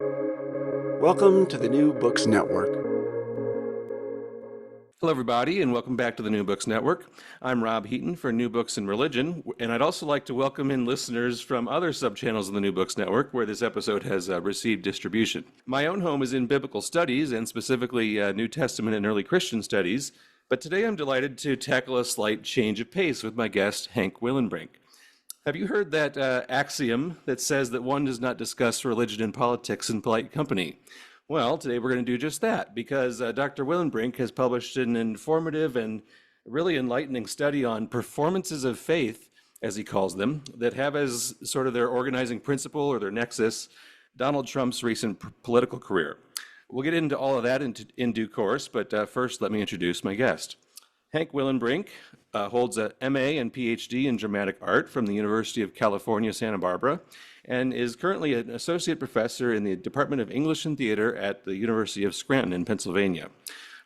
Welcome to the New Books Network. Hello, everybody, and welcome back to the New Books Network. I'm Rob Heaton for New Books and Religion, and I'd also like to welcome in listeners from other subchannels of the New Books Network where this episode has received distribution. My own home is in biblical studies, and specifically New Testament and early Christian studies, but today I'm delighted to tackle a slight change of pace with my guest, Hank Willenbrink. Have you heard that axiom that says that one does not discuss religion and politics in polite company? Well, today we're going to do just that because Dr. Willenbrink has published an informative and really enlightening study on performances of faith, as he calls them, that have as sort of their organizing principle or their nexus Donald Trump's recent political career. We'll get into all of that in due course, but first let me introduce my guest. Hank Willenbrink holds a MA and PhD in dramatic art from the University of California, Santa Barbara, and is currently an associate professor in the Department of English and Theater at the University of Scranton in Pennsylvania.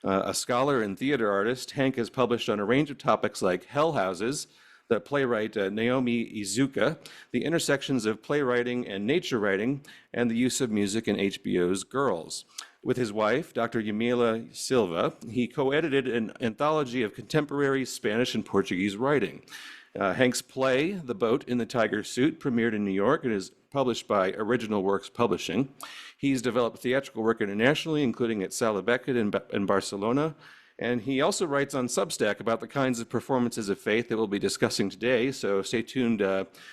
A scholar and theater artist, Hank has published on a range of topics like Hell Houses, the playwright Naomi Iizuka, the intersections of playwriting and nature writing, and the use of music in HBO's Girls. With his wife, Dr. Yamila Silva, he co-edited an anthology of contemporary Spanish and Portuguese writing. Hank's play, The Boat in the Tiger Suit, premiered in New York and is published by Original Works Publishing. He's developed theatrical work internationally, including at Sala Beckett in Barcelona. And he also writes on Substack about the kinds of performances of faith that we'll be discussing today, so stay tuned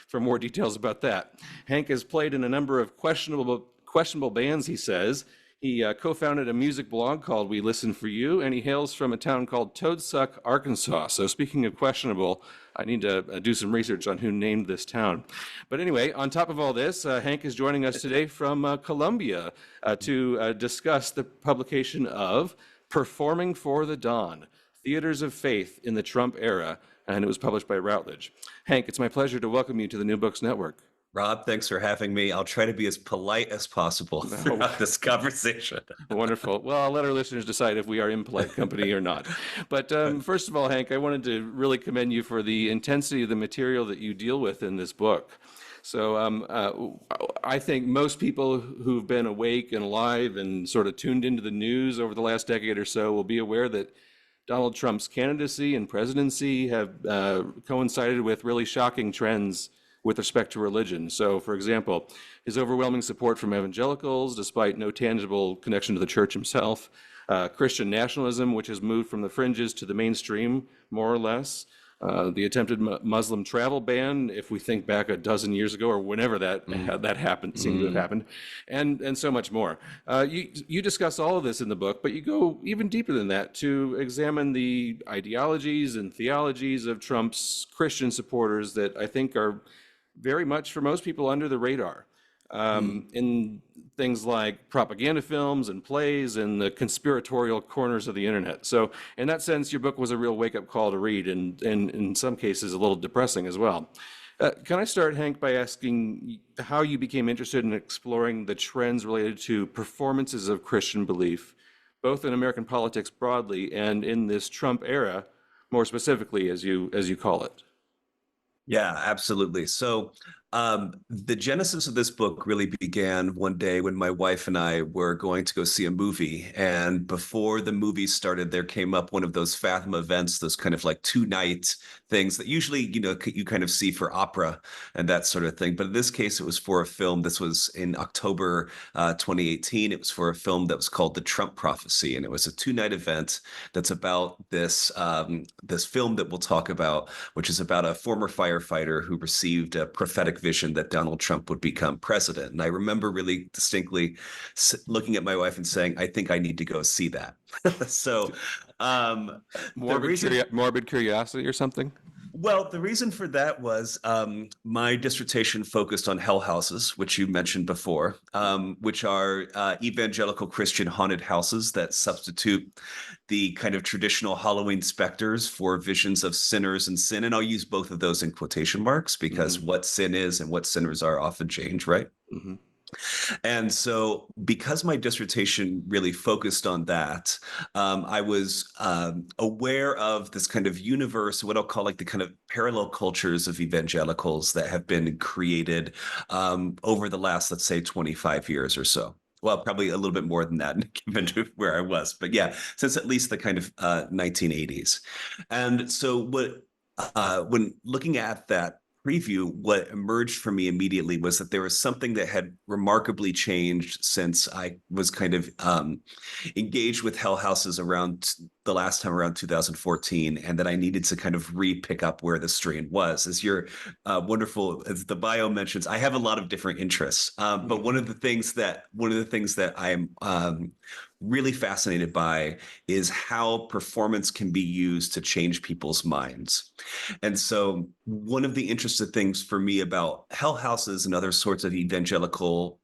for more details about that. Hank has played in a number of questionable bands, he says. He co-founded a music blog called We Listen For You, and he hails from a town called Toadsuck, Arkansas. So speaking of questionable, I need to do some research on who named this town. But anyway, on top of all this, Hank is joining us today from Columbia to discuss the publication of Performing for the Dawn, Theaters of Faith in the Trump Era, and it was published by Routledge. Hank, it's my pleasure to welcome you to the New Books Network. Rob, thanks for having me. I'll try to be as polite as possible throughout this conversation. Wonderful. Well, I'll let our listeners decide if we are in polite company or not. But first of all, Hank, I wanted to really commend you for the intensity of the material that you deal with in this book. So I think most people who've been awake and alive and sort of tuned into the news over the last decade or so will be aware that Donald Trump's candidacy and presidency have coincided with really shocking trends with respect to religion. So, for example, his overwhelming support from evangelicals, despite no tangible connection to the church himself, Christian nationalism, which has moved from the fringes to the mainstream, more or less, the attempted Muslim travel ban, if we think back a dozen years ago or whenever that happened, seemed to have happened, and so much more. You discuss all of this in the book, but you go even deeper than that to examine the ideologies and theologies of Trump's Christian supporters that I think are very much, for most people, under the radar. In things like propaganda films and plays and the conspiratorial corners of the internet. So in that sense, your book was a real wake-up call to read, and in some cases a little depressing as well. Can I start, Hank, by asking how you became interested in exploring the trends related to performances of Christian belief, both in American politics broadly and in this Trump era, more specifically, as you call it? Yeah, absolutely. So the genesis of this book really began one day when my wife and I were going to go see a movie. And before the movie started, there came up one of those Fathom events, those kind of like 2-night things that usually, you kind of see for opera and that sort of thing. But in this case, it was for a film. This was in October 2018. It was for a film that was called The Trump Prophecy. And it was a 2-night event that's about this film that we'll talk about, which is about a former firefighter who received a prophetic vision that Donald Trump would become president. And I remember really distinctly looking at my wife and saying, I think I need to go see that. So morbid curiosity or something? Well, the reason for that was my dissertation focused on hell houses, which you mentioned before, which are evangelical Christian haunted houses that substitute the kind of traditional Halloween specters for visions of sinners and sin. And I'll use both of those in quotation marks because what sin is and what sinners are often change, right? Mm-hmm. And so because my dissertation really focused on that, I was aware of this kind of universe, what I'll call like the kind of parallel cultures of evangelicals that have been created over the last, let's say, 25 years or so. well, probably a little bit more than that given to where I was. But yeah, since at least the kind of 1980s. And so when looking at that preview, what emerged for me immediately was that there was something that had remarkably changed since I was kind of engaged with hell houses around the last time around 2014, and that I needed to kind of re-pick up where the strain was. As your wonderful, as the bio mentions, I have a lot of different interests, but one of the things that I'm really fascinated by is how performance can be used to change people's minds. And so one of the interesting things for me about hell houses and other sorts of evangelical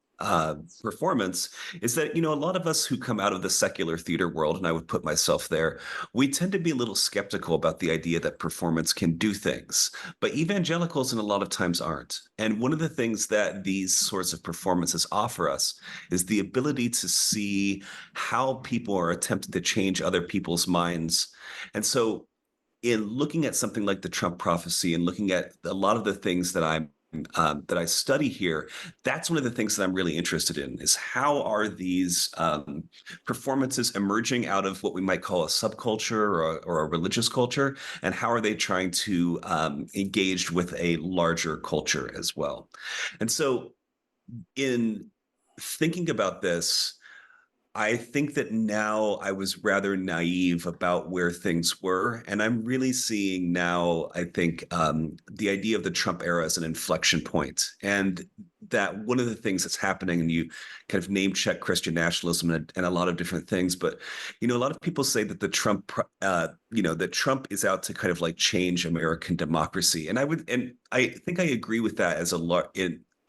performance is that, a lot of us who come out of the secular theater world, and I would put myself there, we tend to be a little skeptical about the idea that performance can do things, but evangelicals in a lot of times aren't. And one of the things that these sorts of performances offer us is the ability to see how people are attempting to change other people's minds. And so in looking at something like the Trump prophecy and looking at a lot of the things that I study here, that's one of the things that I'm really interested in, is how are these performances emerging out of what we might call a subculture or a religious culture, and how are they trying to engage with a larger culture as well. And so in thinking about this, I think that now I was rather naive about where things were. And I'm really seeing now, I think, the idea of the Trump era as an inflection point. And that one of the things that's happening, and you kind of name check Christian nationalism and a lot of different things, but, a lot of people say that that Trump is out to kind of like change American democracy. And I think I agree with that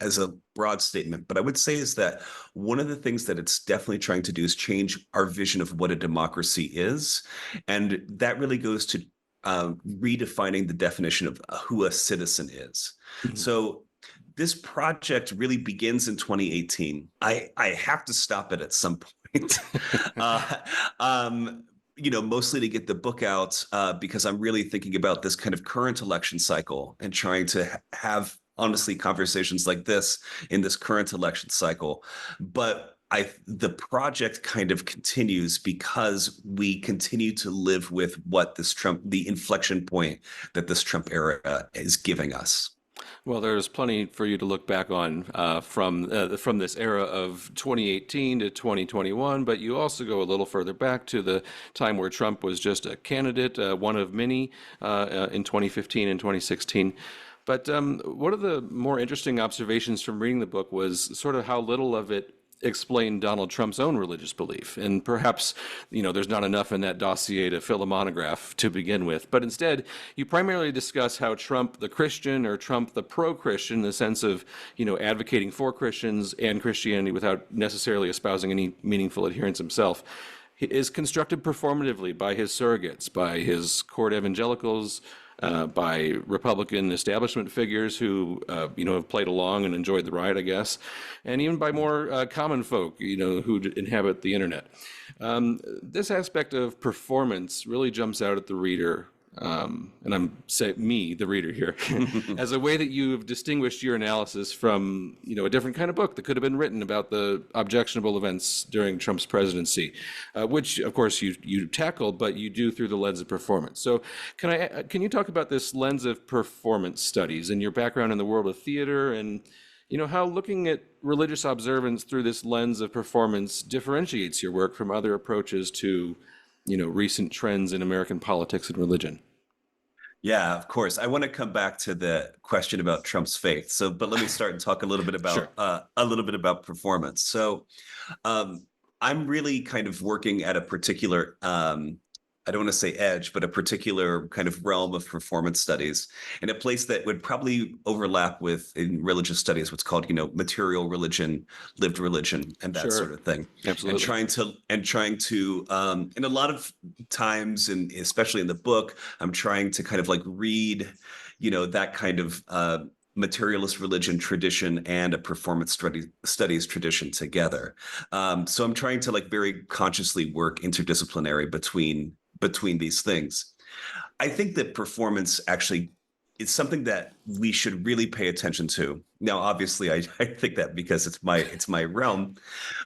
as a broad statement, but I would say is that one of the things that it's definitely trying to do is change our vision of what a democracy is. And that really goes to redefining the definition of who a citizen is. Mhm. So this project really begins in 2018. I have to stop it at some point. uh, Mostly to get the book out because I'm really thinking about this kind of current election cycle and trying to have honestly conversations like this in this current election cycle. But the project kind of continues because we continue to live with what the inflection point that this Trump era is giving us. Well, there's plenty for you to look back on from this era of 2018 to 2021, but you also go a little further back to the time where Trump was just a candidate, one of many, in 2015 and 2016. But one of the more interesting observations from reading the book was sort of how little of it explained Donald Trump's own religious belief. And perhaps, there's not enough in that dossier to fill a monograph to begin with. But instead, you primarily discuss how Trump the Christian, or Trump the pro-Christian, in the sense of, advocating for Christians and Christianity without necessarily espousing any meaningful adherence himself, is constructed performatively by his surrogates, by his court evangelicals, by Republican establishment figures who, have played along and enjoyed the ride, I guess, and even by more common folk, who inhabit the internet. This aspect of performance really jumps out at the reader, and I'm saying me, the reader here, as a way that you've distinguished your analysis from, a different kind of book that could have been written about the objectionable events during Trump's presidency, which, of course, you tackled, but you do through the lens of performance. So, can you talk about this lens of performance studies and your background in the world of theater, and how looking at religious observance through this lens of performance differentiates your work from other approaches to, recent trends in American politics and religion? Yeah, of course. I want to come back to the question about Trump's faith. But let me start and talk Sure. a little bit about performance. So, I'm really kind of working at a particular I don't want to say edge, but a particular kind of realm of performance studies, in a place that would probably overlap with in religious studies, what's called, material religion, lived religion, and that Sure. sort of thing. And Absolutely. trying to, and a lot of times, and especially in the book, I'm trying to kind of like read, that kind of materialist religion tradition and a studies tradition together. So I'm trying to like very consciously work interdisciplinary between these things. I think that performance actually it's something that we should really pay attention to. Now, obviously, I think that because it's my realm,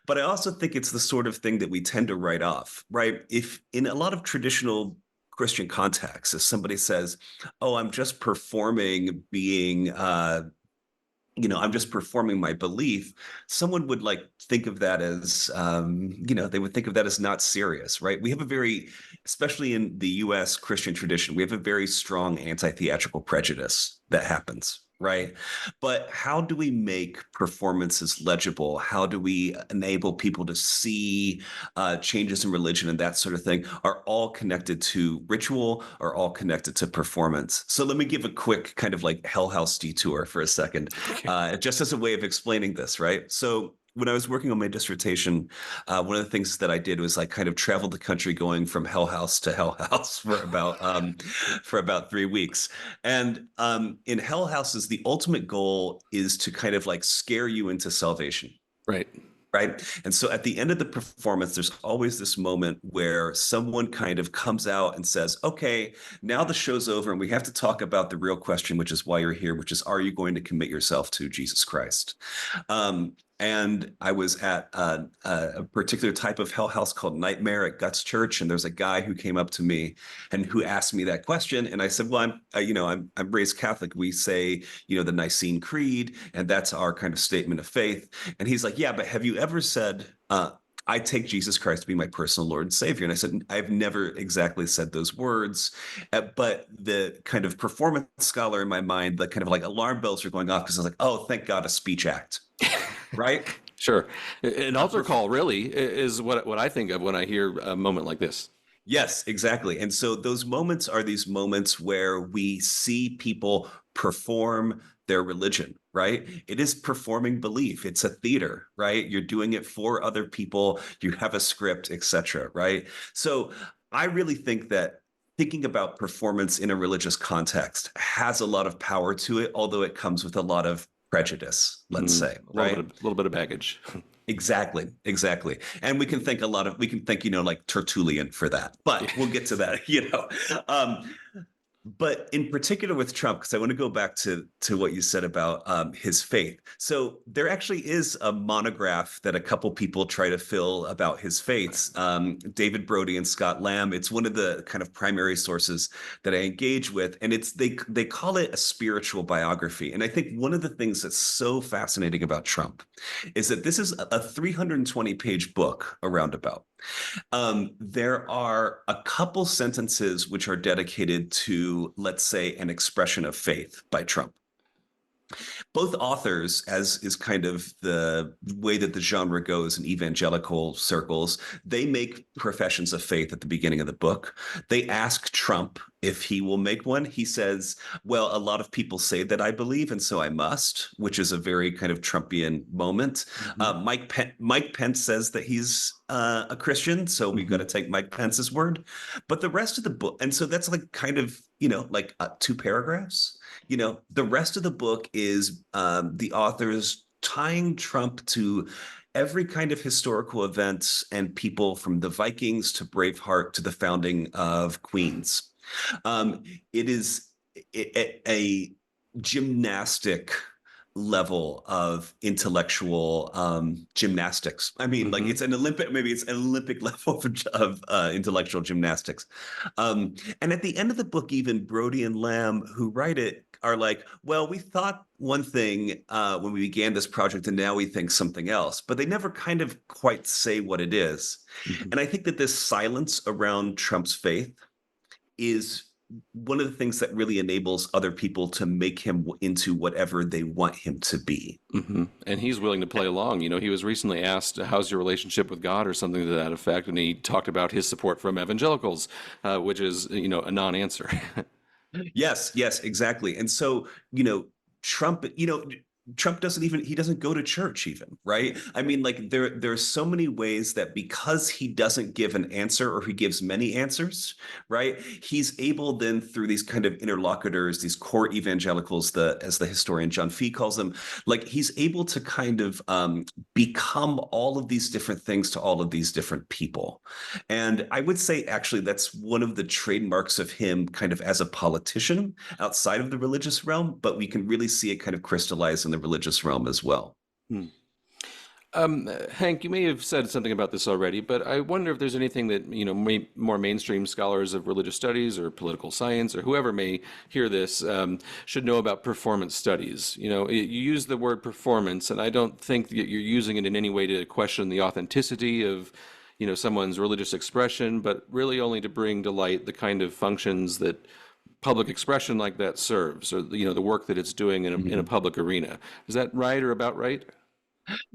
but I also think it's the sort of thing that we tend to write off, right? If in a lot of traditional Christian contexts, if somebody says, "Oh, I'm just performing being I'm just performing my belief," someone would like think of that as, they would think of that as not serious, right? We have a very, especially in the US Christian tradition, we have a very strong anti-theatrical prejudice that happens, right? But how do we make performances legible? How do we enable people to see changes in religion and that sort of thing are all connected to ritual, are all connected to performance. So let me give a quick kind of like Hell House detour for a second, Okay. just as a way of explaining this, right? So when I was working on my dissertation, one of the things that I did was I kind of traveled the country going from Hell House to Hell House for about 3 weeks. And in Hell Houses, the ultimate goal is to kind of like scare you into salvation. Right. Right. And so at the end of the performance, there's always this moment where someone kind of comes out and says, "Okay, now the show's over and we have to talk about the real question, which is why you're here, which is, are you going to commit yourself to Jesus Christ?" And I was at a particular type of hell house called Nightmare at Guts Church, and there's a guy who came up to me and who asked me that question, and I said, "Well, I'm raised Catholic. We say, the Nicene Creed, and that's our kind of statement of faith." And he's like, "Yeah, but have you ever said, I take Jesus Christ to be my personal Lord and Savior?" And I said, "I've never exactly said those words." But the kind of performance scholar in my mind, the kind of like alarm bells are going off because I was like, "Oh, thank God, a speech act." Right? Sure. An altar call really is what I think of when I hear a moment like this. Yes, exactly. And so those moments are these moments where we see people perform their religion, right? It is performing belief. It's a theater, right? You're doing it for other people. You have a script, etc., right? So I really think that thinking about performance in a religious context has a lot of power to it, although it comes with a lot of prejudice, let's say, right? A little bit of baggage. Exactly, exactly. And we can thank, like Tertullian for that, but we'll get to that. But in particular with Trump, because I want to go back to what you said about his faith. So there actually is a monograph that a couple people try to fill about his faiths. David Brody and Scott Lamb. It's one of the kind of primary sources that I engage with, and they call it a spiritual biography. And I think one of the things that's so fascinating about Trump is that this is a 320-page book, around about. There are a couple sentences which are dedicated to, let's say, an expression of faith by Trump. Both authors, as is kind of the way that the genre goes in evangelical circles, they make professions of faith at the beginning of the book. They ask Trump if he will make one. He says, "Well, a lot of people say that I believe, and so I must," which is a very kind of Trumpian moment. Mike Pence says that he's a Christian, so we've got to take Mike Pence's word. But the rest of the book, and so that's like kind of, like 2 paragraphs. The rest of the book is the authors tying Trump to every kind of historical events and people, from the Vikings to Braveheart to the founding of Queens. It is a gymnastic level of intellectual gymnastics. I mean, like maybe it's an Olympic level of intellectual gymnastics. And at the end of the book, even Brody and Lamb, who write it, are like, "Well, we thought one thing when we began this project, and now we think something else," but they never kind of quite say what it is. And I think that this silence around Trump's faith is one of the things that really enables other people to make him into whatever they want him to be. And he's willing to play along. He was recently asked, "How's your relationship with God?" or something to that effect, and he talked about his support from evangelicals, which is, a non-answer. Yes, exactly. And so, Trump, Trump he doesn't go to church even, right? I mean, like there are so many ways that because he doesn't give an answer or he gives many answers, right? He's able then through these kind of interlocutors, these core evangelicals, as the historian John Fee calls them, like he's able to kind of become all of these different things to all of these different people. And I would say actually that's one of the trademarks of him kind of as a politician outside of the religious realm, but we can really see it kind of crystallize in the religious realm as well. Hmm. Hank, you may have said something about this already, but I wonder if there's anything that, more mainstream scholars of religious studies or political science or whoever may hear this should know about performance studies. You use the word performance, and I don't think that you're using it in any way to question the authenticity of, someone's religious expression, but really only to bring to light the kind of functions that public expression like that serves, or, the work that it's doing in a public arena. Is that right or about right?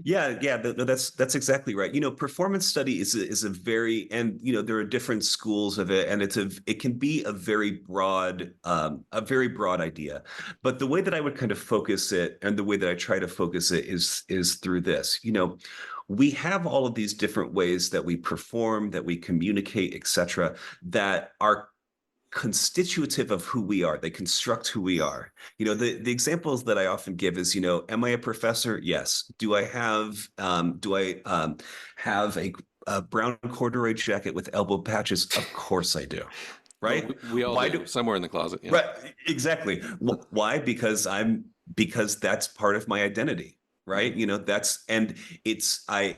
Yeah, that's exactly right. Performance study is a very, and there are different schools of it, and it can be a very broad idea. But the way that I would kind of focus it, and the way that I try to focus it is through this. We have all of these different ways that we perform, that we communicate, etc., that are constitutive of who we are. They construct who we are. The examples that I often give is, am I a professor? Yes. Do I have a brown corduroy jacket with elbow patches? Of course I do. Well, Right? we all Why do, somewhere in the closet. Yeah. right, exactly. Why? Because that's part of my identity, right? That's and it's I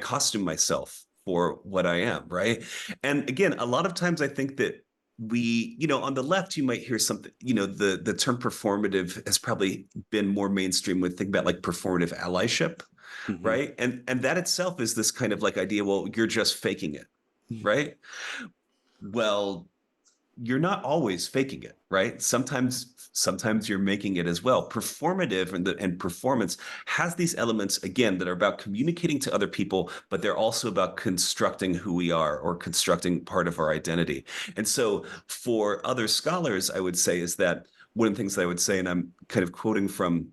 costume myself for what I am, right? And again, a lot of times I think that on the left, you might hear something, the term performative has probably been more mainstream when think about like performative allyship, Hmm. right? And that itself is this kind of like idea, well, you're just faking it, right? Well, you're not always faking it, right? Sometimes you're making it as well. Performative and performance has these elements again that are about communicating to other people, but they're also about constructing who we are or constructing part of our identity. And so for other scholars, I would say is that one of the things that I would say, and I'm kind of quoting from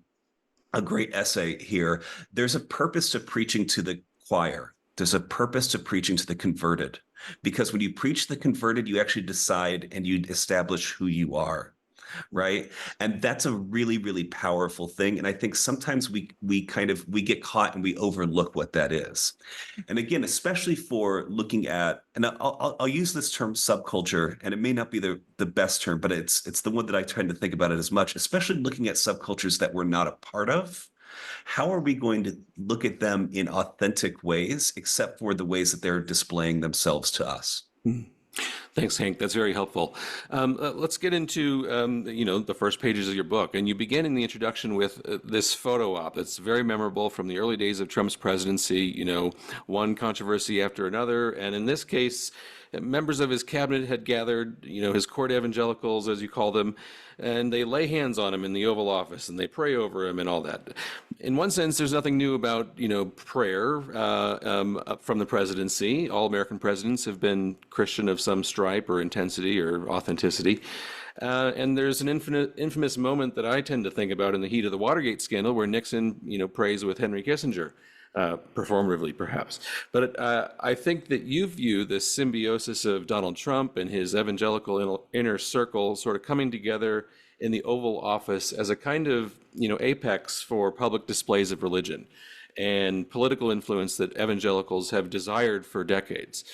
a great essay here, there's a purpose to preaching to the choir. There's a purpose to preaching to the converted. Because when you preach the converted, you actually decide and you establish who you are, right? And that's a really, really powerful thing. And I think sometimes we get caught and we overlook what that is. And again, especially for looking at, and I'll use this term subculture, and it may not be the best term, but it's the one that I tend to think about it as much, especially looking at subcultures that we're not a part of. How are we going to look at them in authentic ways, except for the ways that they're displaying themselves to us? Thanks, Hank. That's very helpful. Let's get into the first pages of your book, and you begin in the introduction with this photo op that's very memorable from the early days of Trump's presidency. One controversy after another, and in this case, members of his cabinet had gathered, his court evangelicals, as you call them, and they lay hands on him in the Oval Office and they pray over him and all that. In one sense, there's nothing new about, prayer from the presidency. All American presidents have been Christian of some stripe or intensity or authenticity. And there's an infamous moment that I tend to think about in the heat of the Watergate scandal where Nixon, prays with Henry Kissinger. Performatively, perhaps. But I think that you view this symbiosis of Donald Trump and his evangelical inner circle sort of coming together in the Oval Office as a kind of, apex for public displays of religion and political influence that evangelicals have desired for decades.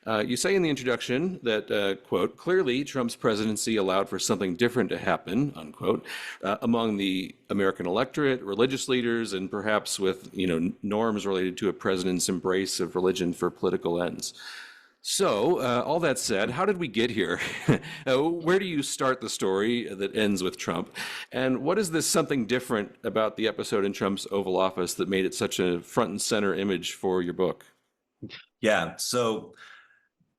You say in the introduction that, quote, clearly Trump's presidency allowed for something different to happen, unquote, among the American electorate, religious leaders, and perhaps with, norms related to a president's embrace of religion for political ends. So, all that said, how did we get here? Where do you start the story that ends with Trump? And what is this something different about the episode in Trump's Oval Office that made it such a front and center image for your book? Yeah. So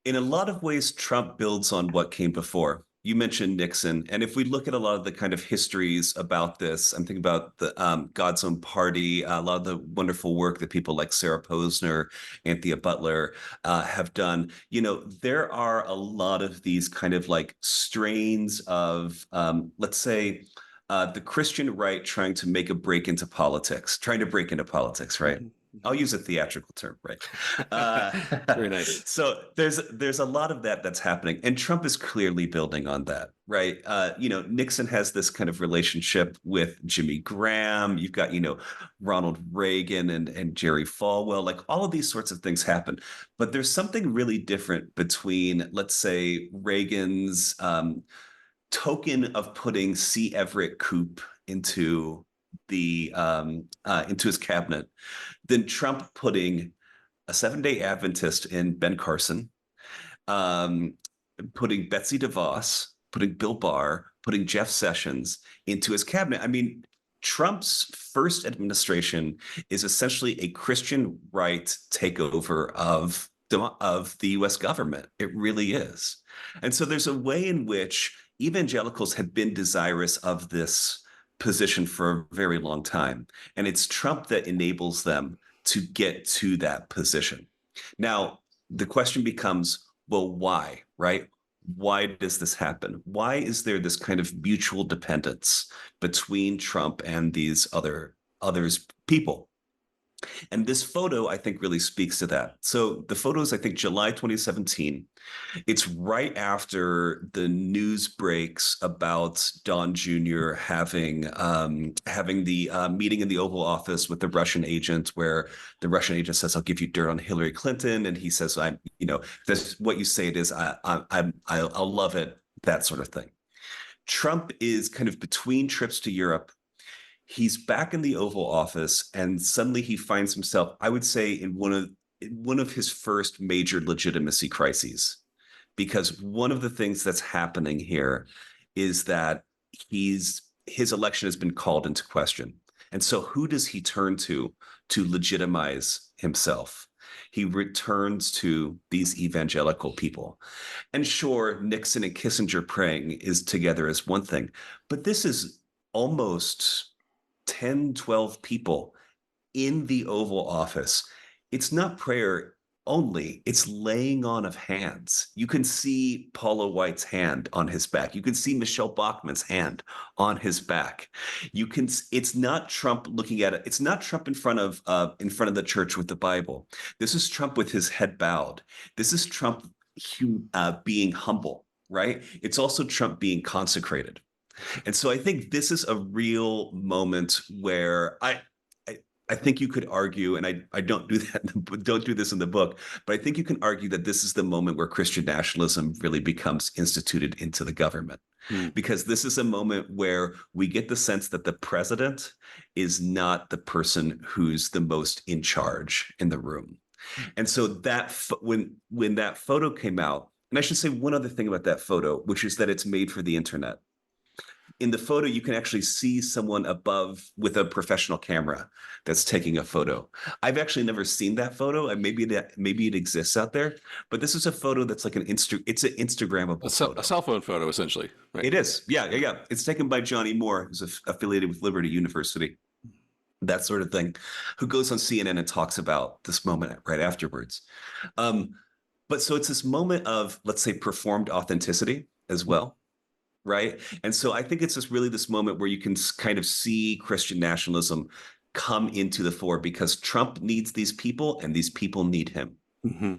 in a lot of ways, Trump builds on what came before. You mentioned Nixon, and if we look at a lot of the kind of histories about this, I'm thinking about the God's Own Party, a lot of the wonderful work that people like Sarah Posner, Anthea Butler have done. There are a lot of these kind of like strains of, let's say, the Christian right trying to make a break into politics, trying to break into politics, right? I'll use a theatrical term, right? Very nice. So there's a lot of that that's happening, and Trump is clearly building on that, right? Nixon has this kind of relationship with Jimmy Graham. You've got Ronald Reagan and Jerry Falwell. Like all of these sorts of things happen, but there's something really different between, let's say, Reagan's token of putting C. Everett Koop into into his cabinet than Trump putting a Seventh-day Adventist in Ben Carson, um, putting Betsy DeVos, putting Bill Barr, putting Jeff Sessions into his cabinet. I mean, Trump's first administration is essentially a Christian right takeover of the U.S. government. It really is. And so there's a way in which evangelicals had been desirous of this position for a very long time. And it's Trump that enables them to get to that position. Now, the question becomes, well, why, right? Why does this happen? Why is there this kind of mutual dependence between Trump and these others people? And this photo, I think, really speaks to that. So the photo is, I think, July 2017. It's right after the news breaks about Don Jr. having the meeting in the Oval Office with the Russian agent, where the Russian agent says, "I'll give you dirt on Hillary Clinton," and he says, that's what you say it is. I'll love it." That sort of thing. Trump is kind of between trips to Europe. He's back in the Oval Office, and suddenly he finds himself, I would say, in one of his first major legitimacy crises, because one of the things that's happening here is that his election has been called into question. And so who does he turn to legitimize himself? He returns to these evangelical people. And sure, Nixon and Kissinger praying is together as one thing, but this is almost 10, 12 people in the Oval Office. It's not prayer only, it's laying on of hands. You can see Paula White's hand on his back. You can see Michelle Bachmann's hand on his back. It's not Trump looking at it. It's not Trump in front of the church with the Bible. This is Trump with his head bowed. This is Trump being humble, right? It's also Trump being consecrated. And so I think this is a real moment where I think you could argue, and I don't do that, don't do this in the book, but I think you can argue that this is the moment where Christian nationalism really becomes instituted into the government. Because this is a moment where we get the sense that the president is not the person who's the most in charge in the room. And so that when that photo came out, and I should say one other thing about that photo, which is that it's made for the internet. In the photo, you can actually see someone above with a professional camera that's taking a photo. I've actually never seen that photo, and maybe it exists out there. But this is a photo that's like it's an Instagrammable photo. A cell phone photo, essentially. Right? It is. Yeah. It's taken by Johnny Moore, who's affiliated with Liberty University, that sort of thing, who goes on CNN and talks about this moment right afterwards. But so it's this moment of, let's say, performed authenticity as well. Right. And so I think it's just really this moment where you can kind of see Christian nationalism come into the fore, because Trump needs these people and these people need him. Mm-hmm.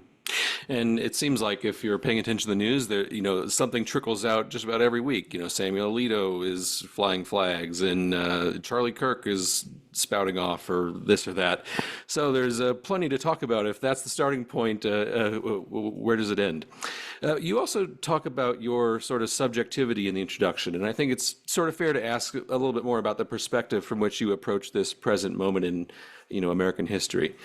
And it seems like if you're paying attention to the news, there, something trickles out just about every week. Samuel Alito is flying flags, and Charlie Kirk is spouting off for this or that. So there's plenty to talk about. If that's the starting point, where does it end? You also talk about your sort of subjectivity in the introduction, and I think it's sort of fair to ask a little bit more about the perspective from which you approach this present moment in, American history.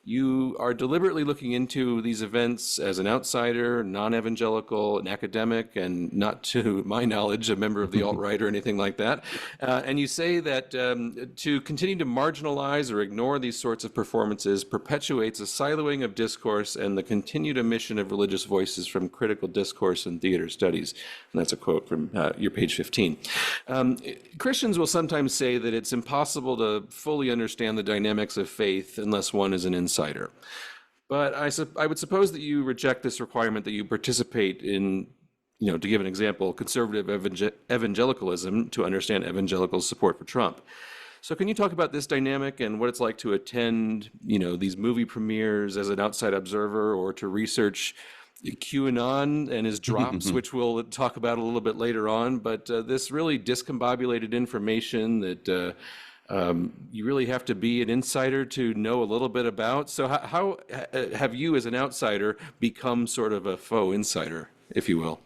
You are deliberately looking into these events as an outsider, non-evangelical, an academic, and not, to my knowledge, a member of the alt-right or anything like that. And you say that to continue to marginalize or ignore these sorts of performances perpetuates a siloing of discourse and the continued omission of religious voices from critical discourse and theater studies. And that's a quote from your page 15. Christians will sometimes say that it's impossible to fully understand the dynamics of faith unless one is an insider. But I would suppose that you reject this requirement that you participate in to give an example, conservative evangelicalism to understand evangelical support for Trump. So can you talk about this dynamic and what it's like to attend, these movie premieres as an outside observer, or to research QAnon and his drops, which we'll talk about a little bit later on, but this really discombobulated information that you really have to be an insider to know a little bit about. So how have you, as an outsider, become sort of a faux insider, if you will?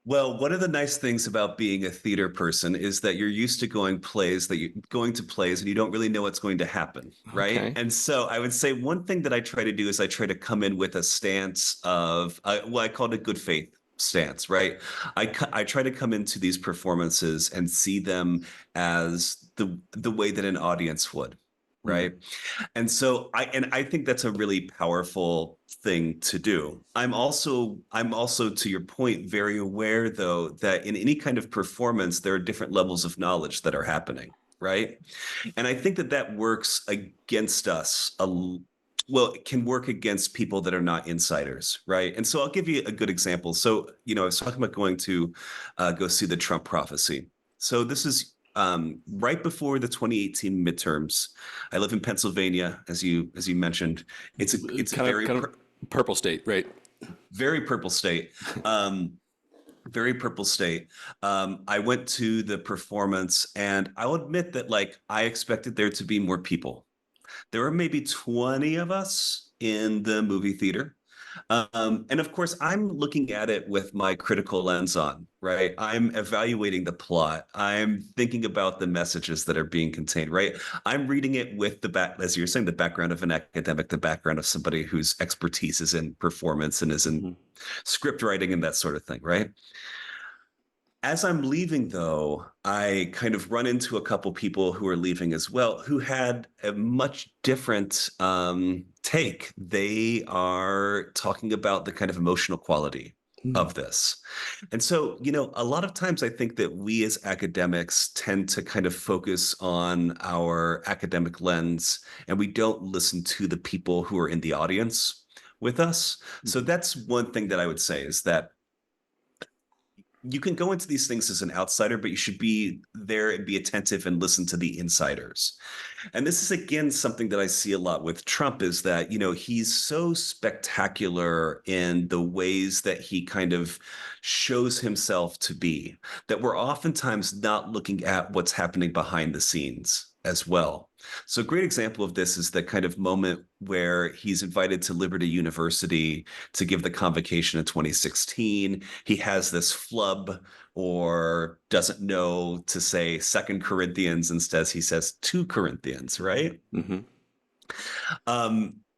Well, one of the nice things about being a theater person is that you're used to going to plays and you don't really know what's going to happen, right? Okay. And so I would say one thing that I try to do is I try to come in with a stance of I call it a good faith stance, right? I try to come into these performances and see them as the way that an audience would, Mm. right? And I think that's a really powerful thing to do. I'm also to your point very aware though that in any kind of performance there are different levels of knowledge that are happening, right? And I think that that works against us well, it can work against people that are not insiders, right? And so I'll give you a good example. So, I was talking about going to go see the Trump prophecy. So this is right before the 2018 midterms. I live in Pennsylvania, as you mentioned. It's a Kind of purple state, right? very purple state. Very purple state. I went to the performance, and I'll admit that I expected there to be more people. There were maybe 20 of us in the movie theater. And of course, I'm looking at it with my critical lens on, right? I'm evaluating the plot. I'm thinking about the messages that are being contained, right? I'm reading it with as you're saying, the background of an academic, the background of somebody whose expertise is in performance and is in Mhm. script writing and that sort of thing, right? As I'm leaving, though, I kind of run into a couple people who are leaving as well, who had a much different take. They are talking about the kind of emotional quality Mm. of this. And so, a lot of times I think that we as academics tend to kind of focus on our academic lens and we don't listen to the people who are in the audience with us. So Mhm. that's one thing that I would say is that you can go into these things as an outsider, but you should be there and be attentive and listen to the insiders. And this is again something that I see a lot with Trump is that, he's so spectacular in the ways that he kind of shows himself to be that we're oftentimes not looking at what's happening behind the scenes as well. So a great example of this is the kind of moment where he's invited to Liberty University to give the convocation in 2016. He has this flub or doesn't know to say Second Corinthians. Instead, he says 2 Corinthians, right? Mhm.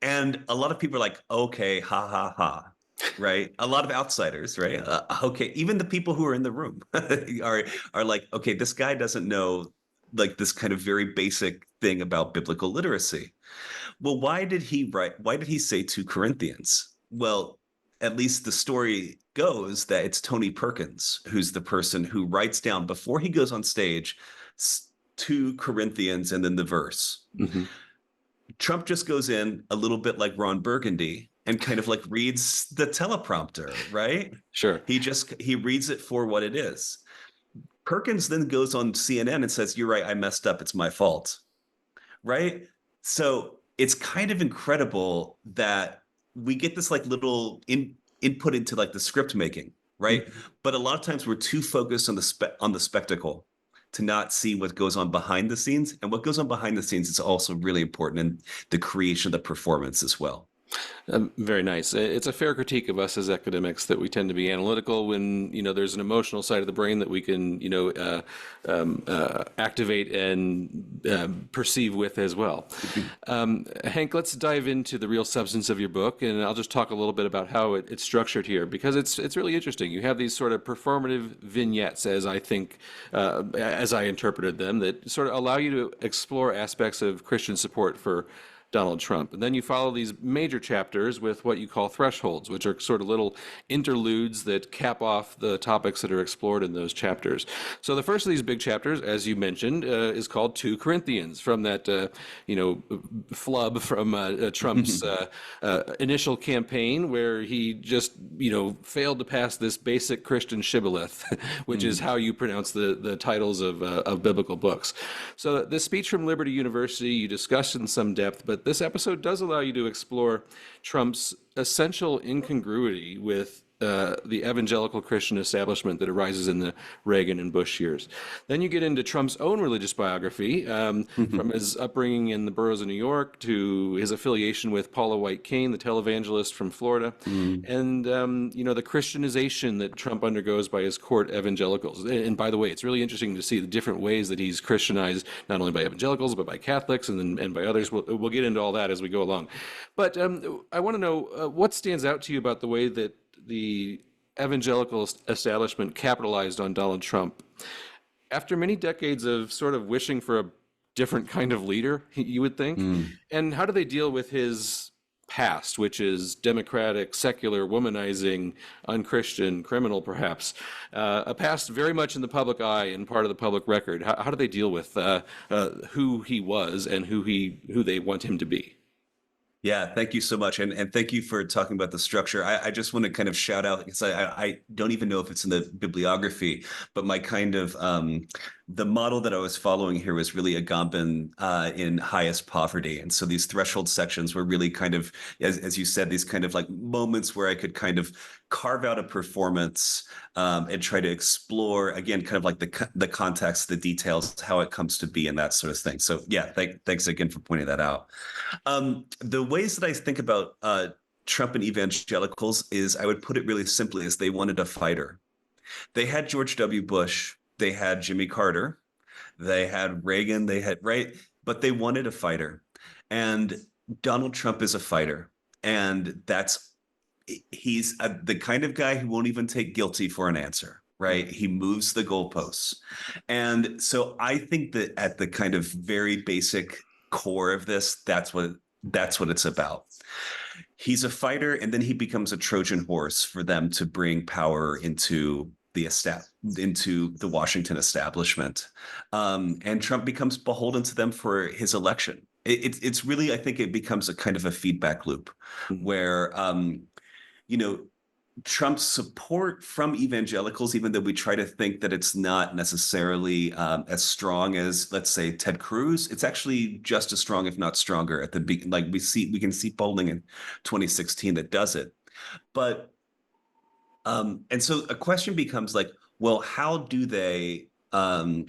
And a lot of people are like, okay, ha ha ha. Right. A lot of outsiders, right? Okay. Even the people who are in the room are like, okay, this guy doesn't know this kind of very basic thing about biblical literacy. Well, why did he say 2 Corinthians? Well, at least the story goes that it's Tony Perkins who's the person who writes down before he goes on stage 2 Corinthians and then the verse. Mhm. Trump just goes in a little bit like Ron Burgundy and kind of reads the teleprompter, right? Sure. He reads it for what it is. Perkins then goes on CNN and says, "You're right, I messed up. It's my fault." Right? So it's kind of incredible that we get this little input into the script making, right? Mhm. But a lot of times we're too focused on the spectacle to not see what goes on behind the scenes. And what goes on behind the scenes is also really important in the creation of the performance as well. Very nice. It's a fair critique of us as academics that we tend to be analytical when there's an emotional side of the brain that we can activate and perceive with as well. Hank, let's dive into the real substance of your book, and I'll just talk a little bit about how it's structured here because it's really interesting. You have these sort of performative vignettes, as I think, as I interpreted them, that sort of allow you to explore aspects of Christian support for Donald Trump. And then you follow these major chapters with what you call thresholds, which are sort of little interludes that cap off the topics that are explored in those chapters. So the first of these big chapters, as you mentioned, is called 2 Corinthians, from that, flub from Trump's initial campaign, where he just, failed to pass this basic Christian shibboleth, which is how you pronounce the titles of biblical books. So this speech from Liberty University you discussed in some depth, but this episode does allow you to explore Trump's essential incongruity with the evangelical Christian establishment that arises in the Reagan and Bush years. Then you get into Trump's own religious biography, from his upbringing in the boroughs of New York to his affiliation with Paula White Cain, the televangelist from Florida, and the Christianization that Trump undergoes by his court evangelicals. And by the way, it's really interesting to see the different ways that he's Christianized, not only by evangelicals but by Catholics and by others. We'll get into all that as we go along. But I want to know what stands out to you about the way that the evangelical establishment capitalized on Donald Trump after many decades of sort of wishing for a different kind of leader, you would think. And how do they deal with his past, which is democratic, secular, womanizing, unchristian, criminal, perhaps, a past very much in the public eye and part of the public record? How do they deal with who he was and who they want him to be? Yeah, thank you so much. And thank you for talking about the structure. I just want to kind of shout out, because I don't even know if it's in the bibliography, but my kind of the model that I was following here was really Agamben in highest poverty. And so these threshold sections were really kind of, as you said, these kind of like moments where I could kind of carve out a performance and try to explore, again, kind of like the context, the details, how it comes to be, and that sort of thing. So yeah, thanks again for pointing that out. The ways that I think about Trump and evangelicals is, I would put it really simply, as they wanted a fighter. They had George W. Bush, they had Jimmy Carter, they had Reagan, but they wanted a fighter. And Donald Trump is a fighter. And he's the kind of guy who won't even take guilty for an answer, right? He moves the goalposts. And so I think that at the kind of very basic core of this, that's what it's about. He's a fighter, and then he becomes a Trojan horse for them to bring power into the Washington establishment. And Trump becomes beholden to them for his election. It's really, I think it becomes a kind of a feedback loop where, Trump's support from evangelicals, even though we try to think that it's not necessarily as strong as, let's say, Ted Cruz, it's actually just as strong, if not stronger. We can see polling in 2016 that does it. But and so a question becomes like, well, how do they? You're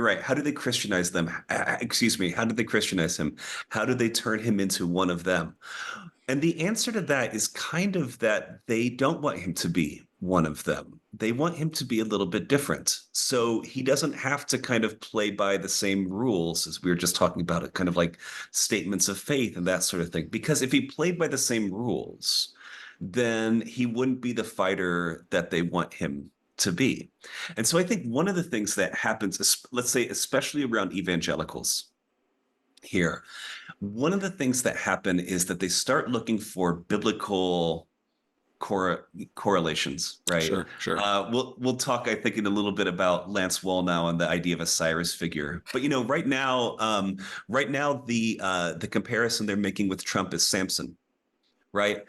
right. How do they Christianize them? Excuse me. How do they Christianize him? How do they turn him into one of them? And the answer to that is kind of that they don't want him to be one of them. They want him to be a little bit different. So he doesn't have to kind of play by the same rules as we were just talking about, it kind of like statements of faith and that sort of thing. Because if he played by the same rules, then he wouldn't be the fighter that they want him to be. And so I think one of the things that happens, let's say, especially around evangelicals here, one of the things that happen is that they start looking for biblical correlations, right? Sure. We'll talk, I think, in a little bit about Lance Wallnau and the idea of a Cyrus figure. But right now, the comparison they're making with Trump is Samson, right?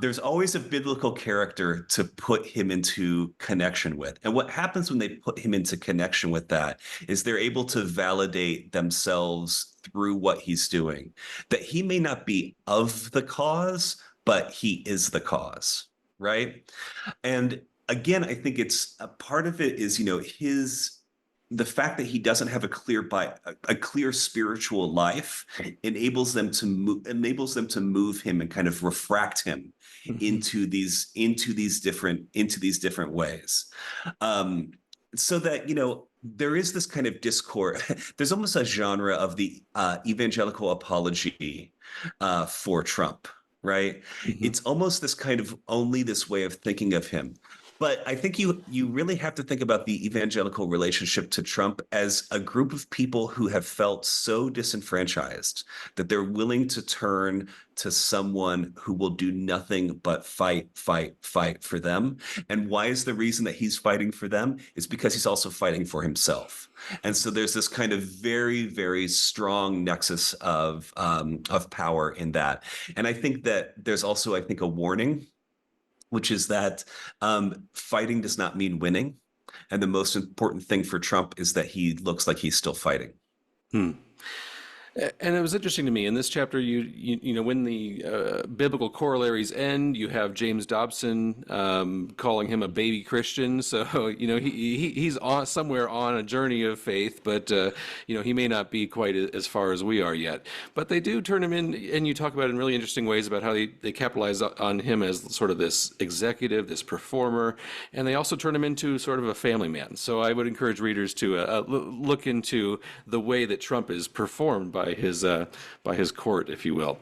There's always a biblical character to put him into connection with. And what happens when they put him into connection with that is they're able to validate themselves through what he's doing. That he may not be of the cause, but he is the cause, right? And again, I think it's a part of it is, the fact that he doesn't have a clear spiritual life enables them to move him and kind of refract him into these different ways, so that there is this kind of discourse. There's almost a genre of the evangelical apology for Trump, right? It's almost this kind of only this way of thinking of him. But I think you really have to think about the evangelical relationship to Trump as a group of people who have felt so disenfranchised that they're willing to turn to someone who will do nothing but fight, fight, fight for them. And why is the reason that he's fighting for them is because he's also fighting for himself. And so there's this kind of very, very strong nexus of power in that. And I think that there's also, I think, a warning, which is that fighting does not mean winning. And the most important thing for Trump is that he looks like he's still fighting. And it was interesting to me in this chapter. You know, when the biblical corollaries end, you have James Dobson calling him a baby Christian. So you know he's on somewhere on a journey of faith, but you know he may not be quite as far as we are yet. But they do turn him in, and you talk about it in really interesting ways about how they capitalize on him as sort of this executive, this performer, and they also turn him into sort of a family man. So I would encourage readers to look into the way that Trump is performed by his court, if you will.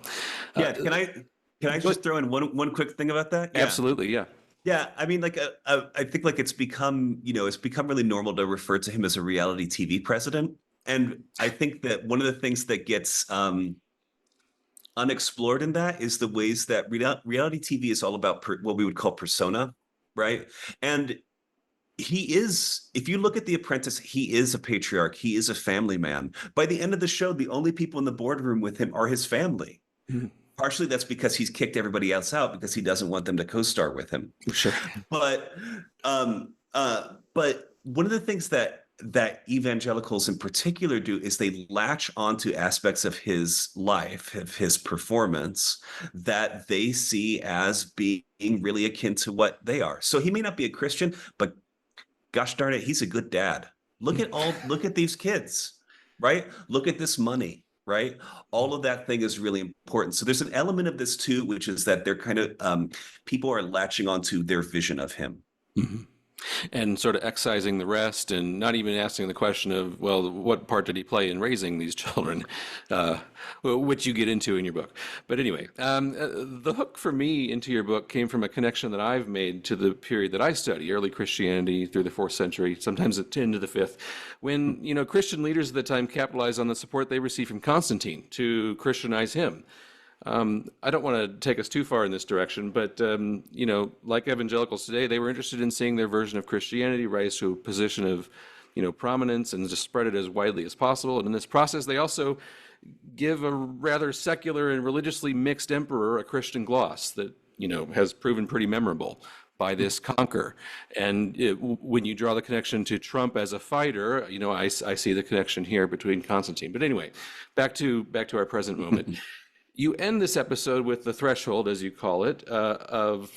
Yeah, can I just throw in one quick thing about that? Yeah. Absolutely, yeah. Yeah, I mean, like, I think like it's become really normal to refer to him as a reality TV president, and I think that one of the things that gets unexplored in that is the ways that reality TV is all about what we would call persona, right? And he is, if you look at The Apprentice, he is a patriarch. He is a family man. By the end of the show, the only people in the boardroom with him are his family. Mm-hmm. Partially that's because he's kicked everybody else out because he doesn't want them to co-star with him. Sure. But one of the things that evangelicals in particular do is they latch onto aspects of his life, of his performance, that they see as being really akin to what they are. So he may not be a Christian, but gosh darn it, he's a good dad. Look at these kids, right? Look at this money, right? All of that thing is really important. So there's an element of this too, which is that they're kind of people are latching onto their vision of him. Mm-hmm. And sort of excising the rest and not even asking the question of, well, what part did he play in raising these children, which you get into in your book. But anyway, the hook for me into your book came from a connection that I've made to the period that I study, early Christianity through the 4th century, sometimes into the 5th, when, you know, Christian leaders at the time capitalized on the support they received from Constantine to Christianize him. I don't want to take us too far in this direction, but, you know, like evangelicals today, they were interested in seeing their version of Christianity rise to a position of, you know, prominence and just spread it as widely as possible. And in this process, they also give a rather secular and religiously mixed emperor a Christian gloss that, you know, has proven pretty memorable by this conquer. And when you draw the connection to Trump as a fighter, you know, I see the connection here between Constantine. But anyway, back to our present moment. You end this episode with the threshold, as you call it, of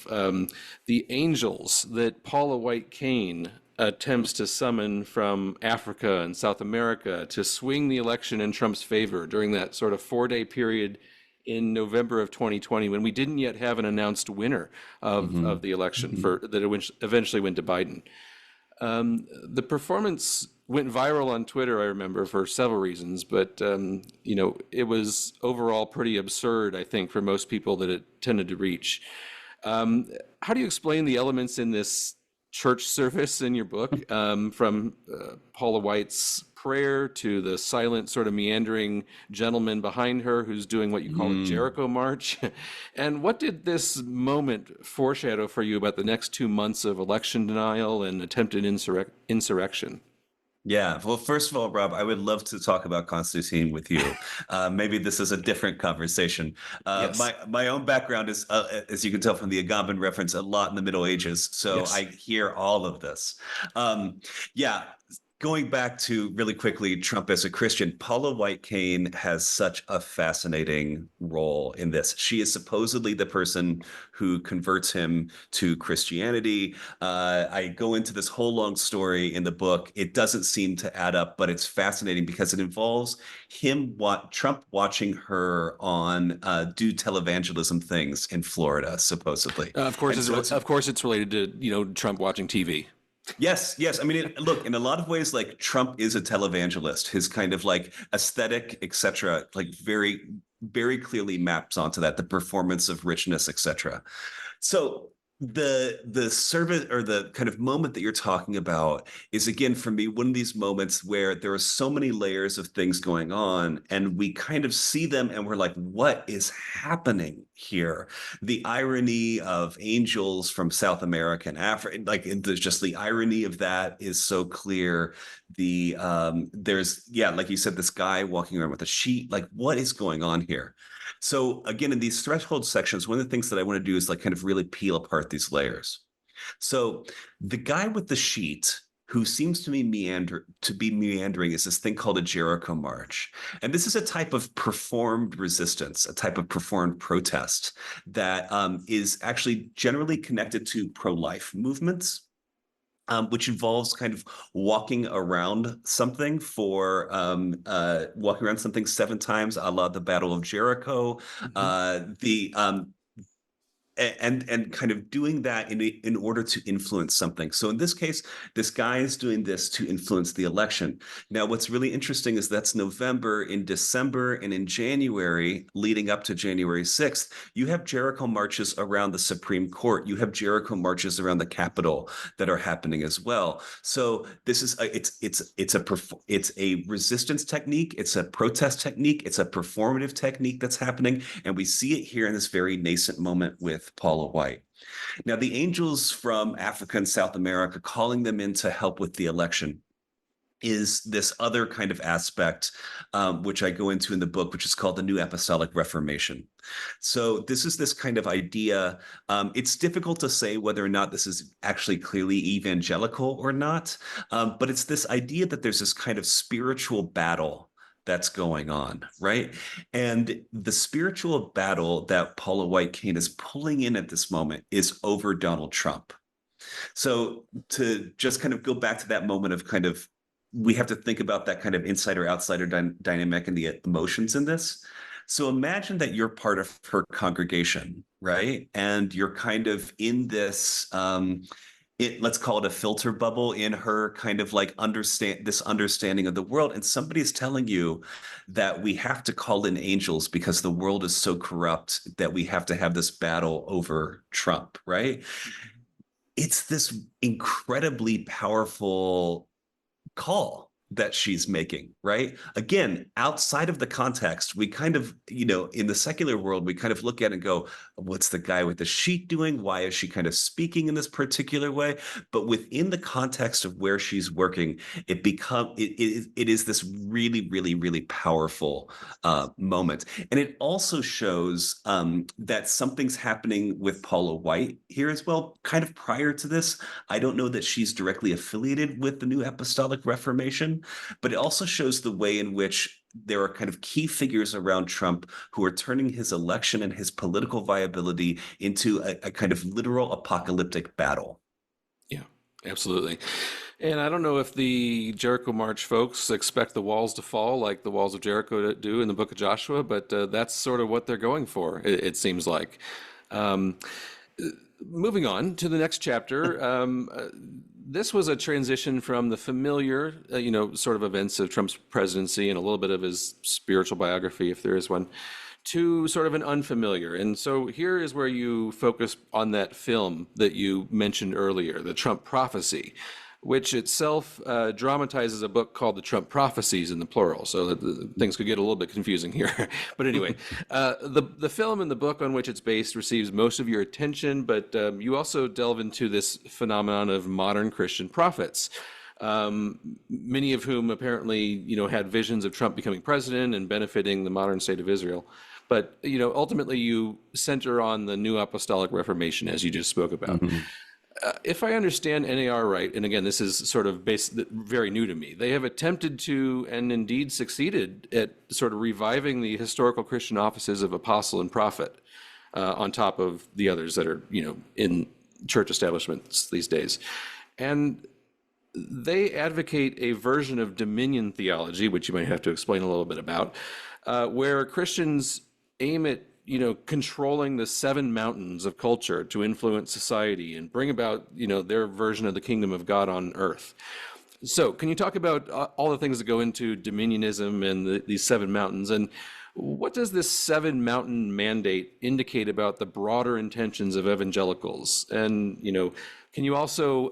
the angels that Paula White Cain attempts to summon from Africa and South America to swing the election in Trump's favor during that sort of 4-day period in November of 2020, when we didn't yet have an announced winner of the election that eventually went to Biden. The performance went viral on Twitter, I remember, for several reasons, but you know, it was overall pretty absurd, I think, for most people that it tended to reach. How do you explain the elements in this church service in your book, from Paula White's prayer to the silent, sort of meandering gentleman behind her who's doing what you call a Jericho march? And what did this moment foreshadow for you about the next 2 months of election denial and attempted insurrection? Yeah, well, first of all, Rob, I would love to talk about Constantine with you. Maybe this is a different conversation. Yes. My own background is, as you can tell from the Agamben reference, a lot in the Middle Ages, so Yes. I hear all of this. Yeah. Going back to really quickly, Trump as a Christian, Paula White Cain has such a fascinating role in this. She is supposedly the person who converts him to Christianity. I go into this whole long story in the book. It doesn't seem to add up, but it's fascinating because it involves Trump watching her on do televangelism things in Florida, supposedly. Of course, it's related to, you know, Trump watching TV. Yes. I mean, look, in a lot of ways, like Trump is a televangelist. His kind of like aesthetic, etc., like very, very clearly maps onto that, the performance of richness, etc. So the service or the kind of moment that you're talking about is, again, for me, one of these moments where there are so many layers of things going on and we kind of see them and we're like, what is happening here? The irony of angels from South America and Africa, like there's just the irony of that is so clear. There's, yeah, like you said, this guy walking around with a sheet, like what is going on here? So again, in these threshold sections, one of the things that I want to do is like kind of really peel apart these layers. So the guy with the sheet who seems to me meandering is this thing called a Jericho March. And this is a type of performed resistance, a type of performed protest that is actually generally connected to pro-life movements. Which involves kind of walking around something walking around something 7 times, a la the Battle of Jericho. Mhm. The and kind of doing that in order to influence something. So in this case, this guy is doing this to influence the election. Now, what's really interesting is that's November. In December and in January, leading up to January 6th, you have Jericho marches around the Supreme Court. You have Jericho marches around the Capitol that are happening as well. So this is it's a resistance technique. It's a protest technique. It's a performative technique that's happening, and we see it here in this very nascent moment with Paula White. Now, the angels from Africa and South America calling them in to help with the election is this other kind of aspect, which I go into in the book, which is called the New Apostolic Reformation. So this is this kind of idea. It's difficult to say whether or not this is actually clearly evangelical or not, but it's this idea that there's this kind of spiritual battle that's going on, right? And the spiritual battle that Paula White Cain is pulling in at this moment is over Donald Trump. So to just kind of go back to that moment of kind of, we have to think about that kind of insider outsider dynamic and the emotions in this. So imagine that you're part of her congregation, right? And you're kind of in this let's call it a filter bubble in her kind of like understanding of the world, and somebody is telling you that we have to call in angels because the world is so corrupt that we have to have this battle over Trump, right? It's this incredibly powerful call that she's making, right? Again, outside of the context, we kind of, in the secular world, we kind of look at it and go, what's the guy with the sheet doing? Why is she kind of speaking in this particular way? But within the context of where she's working, it is this really, really, really powerful moment. And it also shows that something's happening with Paula White here as well. Kind of prior to this, I don't know that she's directly affiliated with the New Apostolic Reformation, but it also shows the way in which there are kind of key figures around Trump who are turning his election and his political viability into a kind of literal apocalyptic battle. Yeah, absolutely. And I don't know if the Jericho March folks expect the walls to fall like the walls of Jericho do in the book of Joshua, but that's sort of what they're going for, it seems like. Um, Moving on to the next chapter, this was a transition from the familiar, sort of events of Trump's presidency and a little bit of his spiritual biography, if there is one, to sort of an unfamiliar. And so here is where you focus on that film that you mentioned earlier, the Trump Prophecy, which itself dramatizes a book called The Trump Prophecies in the plural. So that things could get a little bit confusing here. But anyway, the film and the book on which it's based receives most of your attention, but you also delve into this phenomenon of modern Christian prophets. Many of whom apparently, had visions of Trump becoming president and benefiting the modern state of Israel. But, ultimately you center on the New Apostolic Reformation, as you just spoke about. Mm-hmm. If I understand NAR right, and again, this is sort of very new to me, they have attempted to, and indeed succeeded at sort of reviving the historical Christian offices of apostle and prophet, on top of the others that are, in church establishments these days. And they advocate a version of dominion theology, which you might have to explain a little bit about, where Christians aim at controlling the 7 mountains of culture to influence society and bring about, their version of the kingdom of God on earth. So can you talk about all the things that go into dominionism and these 7 mountains, and What does this seven mountain mandate indicate about the broader intentions of evangelicals? And, can you also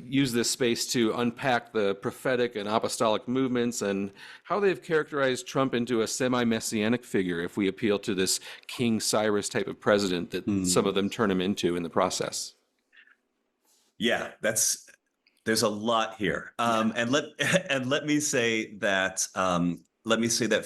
use this space to unpack the prophetic and apostolic movements and how they've characterized Trump into a semi-messianic figure if we appeal to this King Cyrus type of president that some of them turn him into in the process? Yeah, there's a lot here. And let and let me say that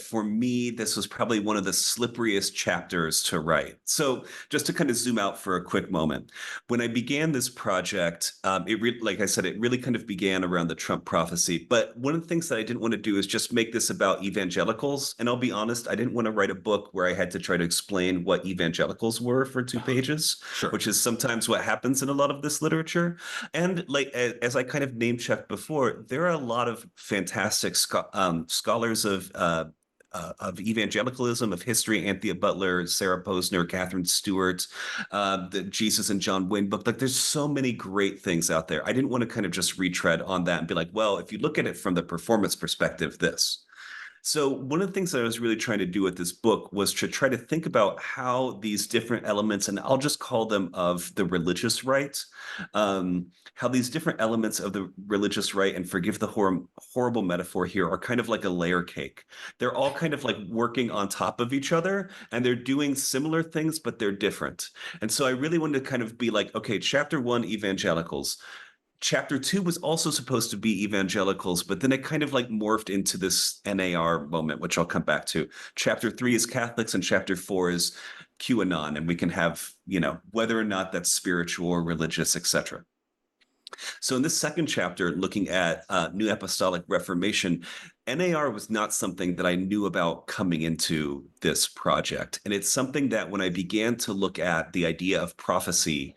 for me, this was probably one of the slipperiest chapters to write. So just to kind of zoom out for a quick moment, when I began this project, like I said, it really kind of began around the Trump prophecy. But one of the things that I didn't want to do is just make this about evangelicals. And I'll be honest, I didn't want to write a book where I had to try to explain what evangelicals were for 2 pages, Sure. which is sometimes what happens in a lot of this literature. And like as I kind of name checked before, there are a lot of fantastic scholars of evangelicalism, of history: Anthea Butler, Sarah Posner, Catherine Stewart, the Jesus and John Wayne book. Like, there's so many great things out there. I didn't want to kind of just retread on that and be like, well, if you look at it from the performance perspective, this. So one of the things that I was really trying to do with this book was to try to think about how these different elements, and I'll just call them of the religious right, how these different elements of the religious right, and forgive the horrible metaphor here, are kind of like a layer cake. They're all kind of like working on top of each other, and they're doing similar things, but they're different. And so I really wanted to kind of be like, okay, chapter one, evangelicals. Chapter two was also supposed to be evangelicals, but then it kind of like morphed into this NAR moment, which I'll come back to. Chapter three is Catholics, and chapter four is QAnon, and we can have, whether or not that's spiritual or religious, etc. So in this second chapter, looking at New Apostolic Reformation, NAR was not something that I knew about coming into this project. And it's something that when I began to look at the idea of prophecy,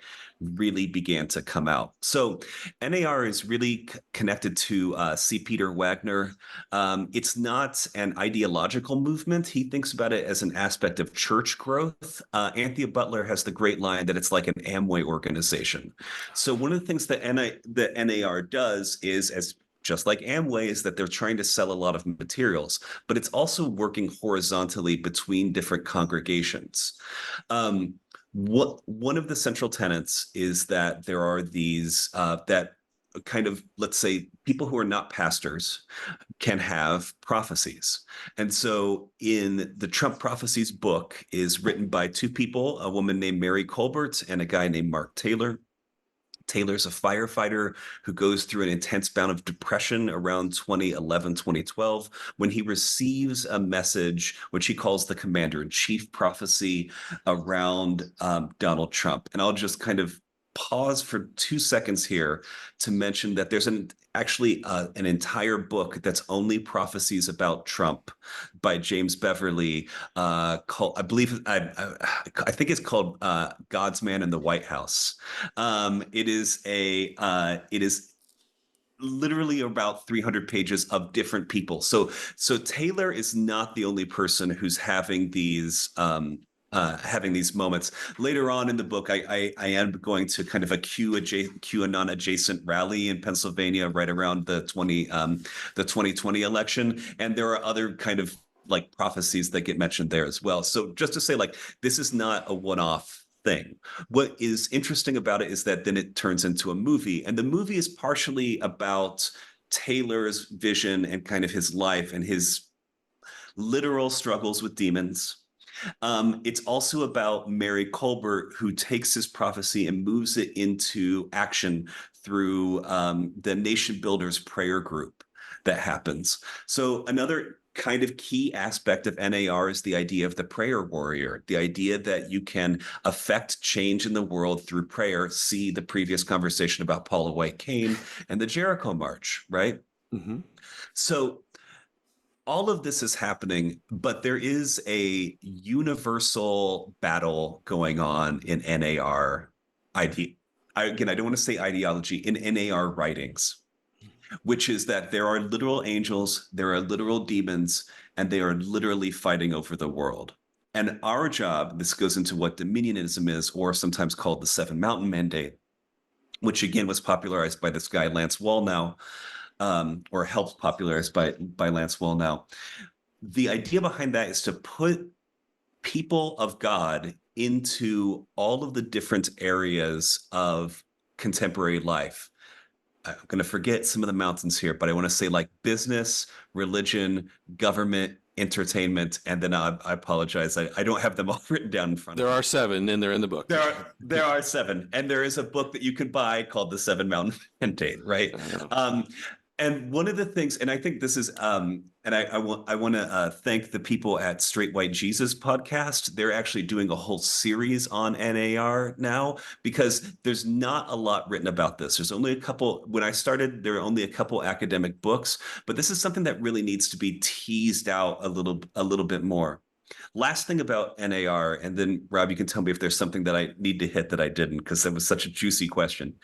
really began to come out. So NAR is really connected to C. Peter Wagner. It's not an ideological movement. He thinks about it as an aspect of church growth. Anthea Butler has the great line that it's like an Amway organization. So one of the things that NAR does is, as just like Amway, is that they're trying to sell a lot of materials, but it's also working horizontally between different congregations. One of the central tenets is that there are these that kind of, let's say, people who are not pastors can have prophecies. And so in the Trump Prophecies book is written by two people, a woman named Mary Colbert and a guy named Mark Taylor. Taylor's a firefighter who goes through an intense bout of depression around 2011, 2012, when he receives a message, which he calls the commander-in-chief prophecy around Donald Trump. And I'll just kind of pause for 2 seconds here to mention that there's actually an entire book that's only prophecies about Trump by James Beverly, called, I think it's called God's Man in the White House. It is literally about 300 pages of different people. So Taylor is not the only person who's having these moments. Later on in the book, I am going to kind of a QAnon adjacent rally in Pennsylvania right around the 2020 election, and there are other kind of like prophecies that get mentioned there as well. So just to say, like, this is not a one-off thing. What is interesting about it is that then it turns into a movie, and the movie is partially about Taylor's vision and kind of his life and his literal struggles with demons. It's also about Mary Colbert, who takes his prophecy and moves it into action through the Nation Builders prayer group that happens. So another kind of key aspect of NAR is the idea of the prayer warrior, the idea that you can affect change in the world through prayer. See the previous conversation about Paula White Cain and the Jericho March, right? Mm-hmm. So all of this is happening, but there is a universal battle going on in NAR again, I don't want to say ideology, in NAR writings, which is that there are literal angels, there are literal demons, and they are literally fighting over the world. And our job, this goes into what dominionism is, or sometimes called the Seven Mountain Mandate, which again was popularized by this guy, Lance Wallnau, or helped popularized by Lance Wallnau. the idea behind that is to put people of God into all of the different areas of contemporary life. I'm going to forget some of the mountains here, but I want to say like business, religion, government, entertainment, and then I apologize. I don't have them all written down in front of There me. are 7, and they're in the book. There are 7, and there is a book that you can buy called The Seven Mountain Mandate, right? And one of the things, and I think this is, and I want to thank the people at Straight White Jesus podcast. They're actually doing a whole series on NAR now because there's not a lot written about this. There's only a couple. When I started, there were only a couple academic books, but this is something that really needs to be teased out a little bit more. Last thing about NAR, and then Rob, you can tell me if there's something that I need to hit that I didn't, because that was such a juicy question.